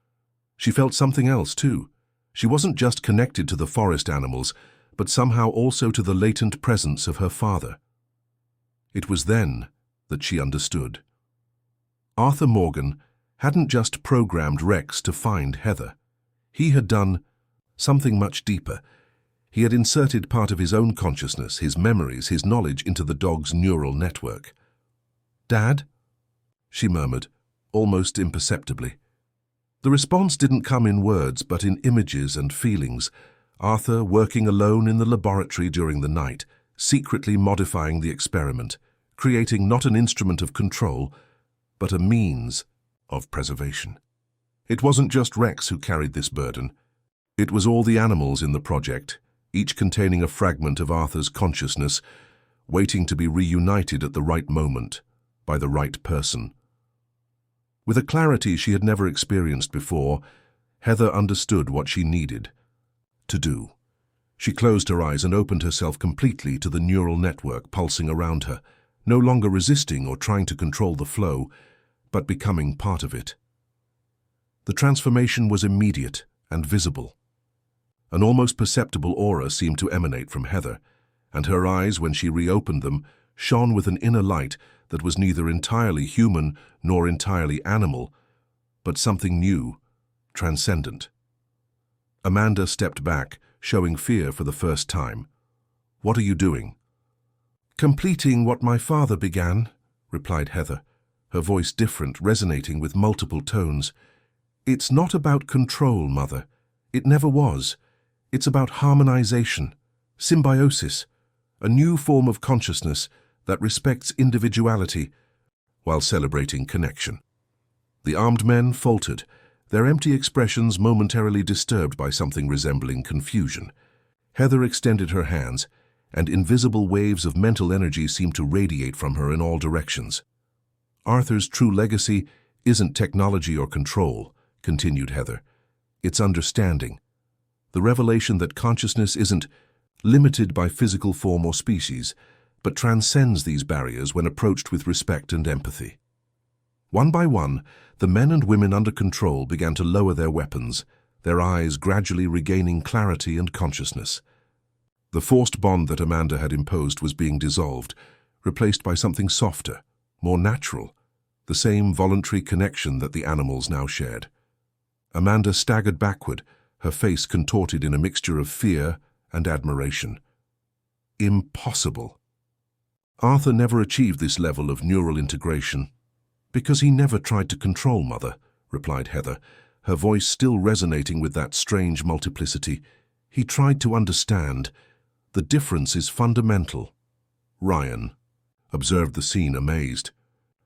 She felt something else, too. She wasn't just connected to the forest animals, but somehow also to the latent presence of her father. It was then that she understood. Arthur Morgan hadn't just programmed Rex to find Heather. He had done something much deeper. He had inserted part of his own consciousness, his memories, his knowledge into the dog's neural network. "Dad?" she murmured, almost imperceptibly. The response didn't come in words, but in images and feelings. Arthur working alone in the laboratory during the night, secretly modifying the experiment, creating not an instrument of control, but a means of preservation. It wasn't just Rex who carried this burden. It was all the animals in the project, each containing a fragment of Arthur's consciousness, waiting to be reunited at the right moment, by the right person. With a clarity she had never experienced before, Heather understood what she needed to do. She closed her eyes and opened herself completely to the neural network pulsing around her, no longer resisting or trying to control the flow, but becoming part of it. The transformation was immediate and visible. An almost perceptible aura seemed to emanate from Heather, and her eyes, when she reopened them, shone with an inner light that was neither entirely human nor entirely animal, but something new, transcendent. Amanda stepped back, showing fear for the first time. "What are you doing?" "Completing what my father began," replied Heather, her voice different, resonating with multiple tones. "It's not about control, Mother. It never was. It's about harmonization, symbiosis, a new form of consciousness that respects individuality while celebrating connection." The armed men faltered, their empty expressions momentarily disturbed by something resembling confusion. Heather extended her hands, and invisible waves of mental energy seemed to radiate from her in all directions. "Arthur's true legacy isn't technology or control," continued Heather. "It's understanding. The revelation that consciousness isn't limited by physical form or species, but transcends these barriers when approached with respect and empathy." One by one, the men and women under control began to lower their weapons, their eyes gradually regaining clarity and consciousness. The forced bond that Amanda had imposed was being dissolved, replaced by something softer, more natural, the same voluntary connection that the animals now shared. Amanda staggered backward, her face contorted in a mixture of fear and admiration. Impossible. Arthur never achieved this level of neural integration. "Because he never tried to control, Mother," replied Heather, her voice still resonating with that strange multiplicity. "He tried to understand. The difference is fundamental." Ryan observed the scene amazed.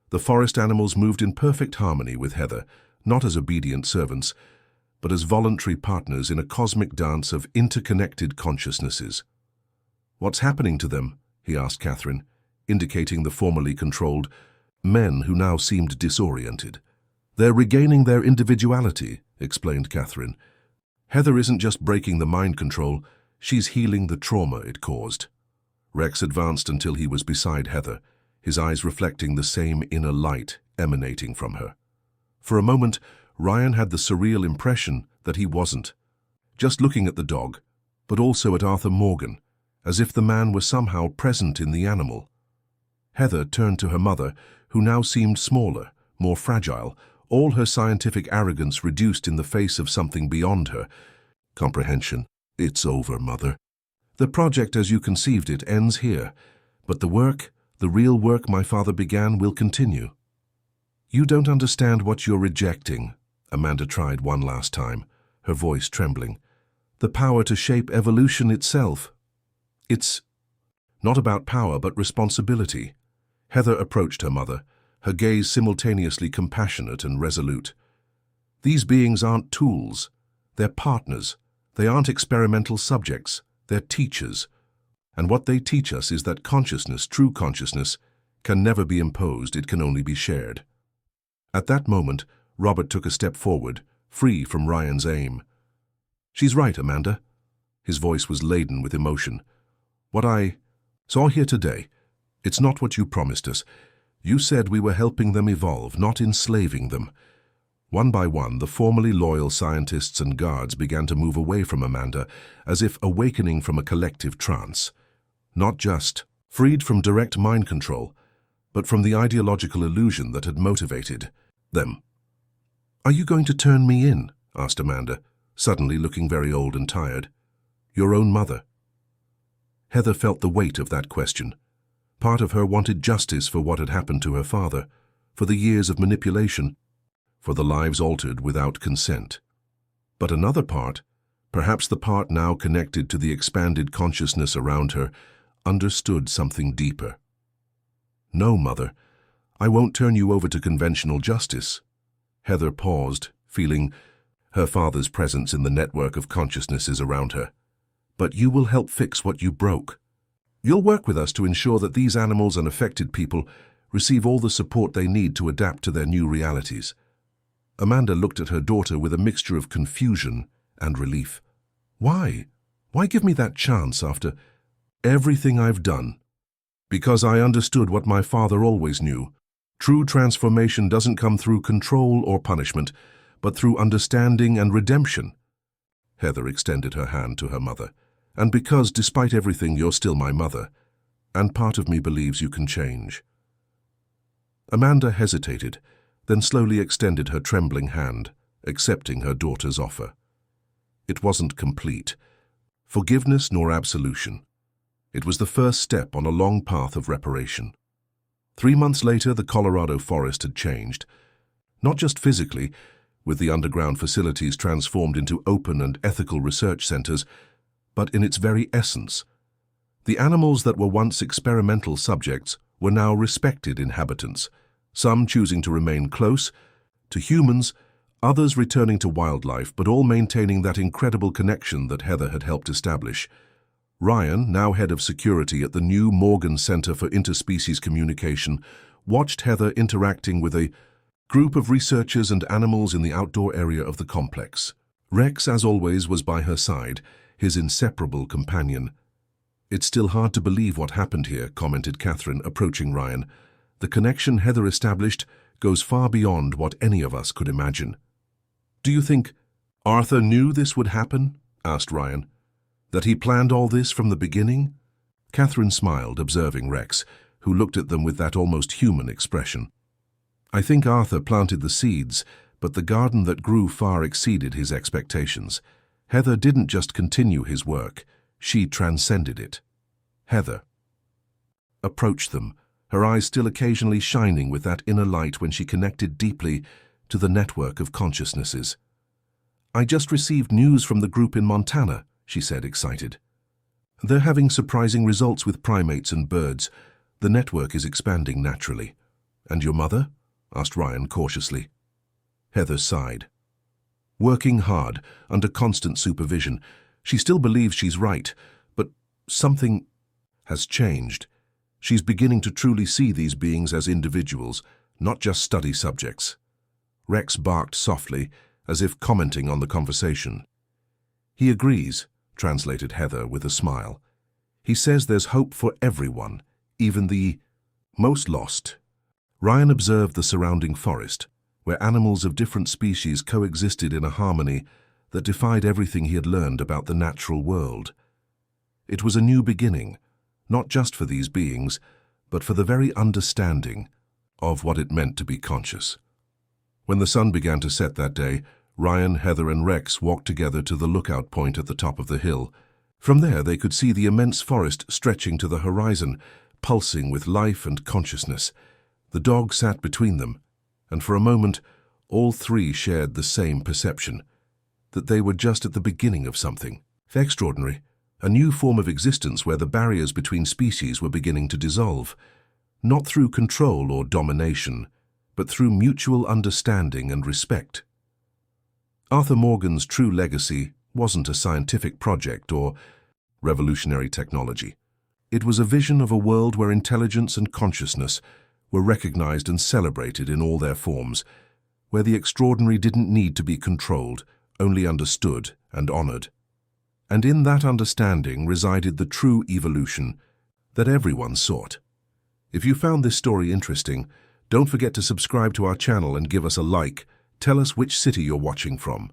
The forest animals moved in perfect harmony with Heather, not as obedient servants, but as voluntary partners in a cosmic dance of interconnected consciousnesses. "What's happening to them?" he asked Catherine, indicating the formerly controlled men who now seemed disoriented. "They're regaining their individuality," explained Catherine. "Heather isn't just breaking the mind control, she's healing the trauma it caused." Rex advanced until he was beside Heather, his eyes reflecting the same inner light emanating from her. For a moment, Ryan had the surreal impression that he wasn't just looking at the dog, but also at Arthur Morgan, as if the man were somehow present in the animal. Heather turned to her mother, who now seemed smaller, more fragile, all her scientific arrogance reduced in the face of something beyond her. "Comprehension. It's over, Mother. The project as you conceived it ends here, but the work, the real work my father began, will continue." "You don't understand what you're rejecting," Amanda tried one last time, her voice trembling. "The power to shape evolution itself. It's not about power but responsibility." Heather approached her mother, her gaze simultaneously compassionate and resolute. "These beings aren't tools. They're partners. They aren't experimental subjects. They're teachers. And what they teach us is that consciousness, true consciousness, can never be imposed, it can only be shared." At that moment, Robert took a step forward, free from Ryan's aim. "She's right, Amanda." His voice was laden with emotion. "What I saw here today, it's not what you promised us. You said we were helping them evolve, not enslaving them." One by one, the formerly loyal scientists and guards began to move away from Amanda, as if awakening from a collective trance. Not just freed from direct mind control, but from the ideological illusion that had motivated them. "Are you going to turn me in?" asked Amanda, suddenly looking very old and tired. "Your own mother?" Heather felt the weight of that question. Part of her wanted justice for what had happened to her father, for the years of manipulation, for the lives altered without consent. But another part, perhaps the part now connected to the expanded consciousness around her, understood something deeper. "No, Mother, I won't turn you over to conventional justice." Heather paused, feeling her father's presence in the network of consciousnesses around her. "But you will help fix what you broke. You'll work with us to ensure that these animals and affected people receive all the support they need to adapt to their new realities." Amanda looked at her daughter with a mixture of confusion and relief. "Why? Why give me that chance after everything I've done?" "Because I understood what my father always knew. True transformation doesn't come through control or punishment, but through understanding and redemption." Heather extended her hand to her mother. "And because, despite everything, you're still my mother, and part of me believes you can change." Amanda hesitated, then slowly extended her trembling hand, accepting her daughter's offer. It wasn't complete. Forgiveness nor absolution. It was the first step on a long path of reparation. 3 months later, the Colorado forest had changed. Not just physically, with the underground facilities transformed into open and ethical research centers, but in its very essence. The animals that were once experimental subjects were now respected inhabitants, some choosing to remain close to humans, others returning to wildlife, but all maintaining that incredible connection that Heather had helped establish. Ryan, now head of security at the new Morgan Center for Interspecies Communication, watched Heather interacting with a group of researchers and animals in the outdoor area of the complex. Rex, as always, was by her side, his inseparable companion. "It's still hard to believe what happened here," commented Catherine, approaching Ryan. "The connection Heather established goes far beyond what any of us could imagine." "Do you think Arthur knew this would happen?" asked Ryan. "That he planned all this from the beginning?" Catherine smiled, observing Rex, who looked at them with that almost human expression. "I think Arthur planted the seeds, but the garden that grew far exceeded his expectations. Heather didn't just continue his work, she transcended it." Heather approached them, her eyes still occasionally shining with that inner light when she connected deeply to the network of consciousnesses. "I just received news from the group in Montana," she said, excited. "They're having surprising results with primates and birds. The network is expanding naturally." "And your mother?" asked Ryan cautiously. Heather sighed. "Working hard, under constant supervision. She still believes she's right, but something has changed. She's beginning to truly see these beings as individuals, not just study subjects." Rex barked softly, as if commenting on the conversation. "He agrees," translated Heather with a smile. "He says there's hope for everyone, even the most lost." Ryan observed the surrounding forest, where animals of different species coexisted in a harmony that defied everything he had learned about the natural world. It was a new beginning, not just for these beings, but for the very understanding of what it meant to be conscious. When the sun began to set that day, Ryan, Heather, and Rex walked together to the lookout point at the top of the hill. From there, they could see the immense forest stretching to the horizon, pulsing with life and consciousness. The dog sat between them, and for a moment, all three shared the same perception, that they were just at the beginning of something extraordinary, a new form of existence where the barriers between species were beginning to dissolve, not through control or domination, but through mutual understanding and respect. Arthur Morgan's true legacy wasn't a scientific project or revolutionary technology. It was a vision of a world where intelligence and consciousness were recognized and celebrated in all their forms, where the extraordinary didn't need to be controlled, only understood and honored. And in that understanding resided the true evolution that everyone sought. If you found this story interesting, don't forget to subscribe to our channel and give us a like. Tell us which city you're watching from.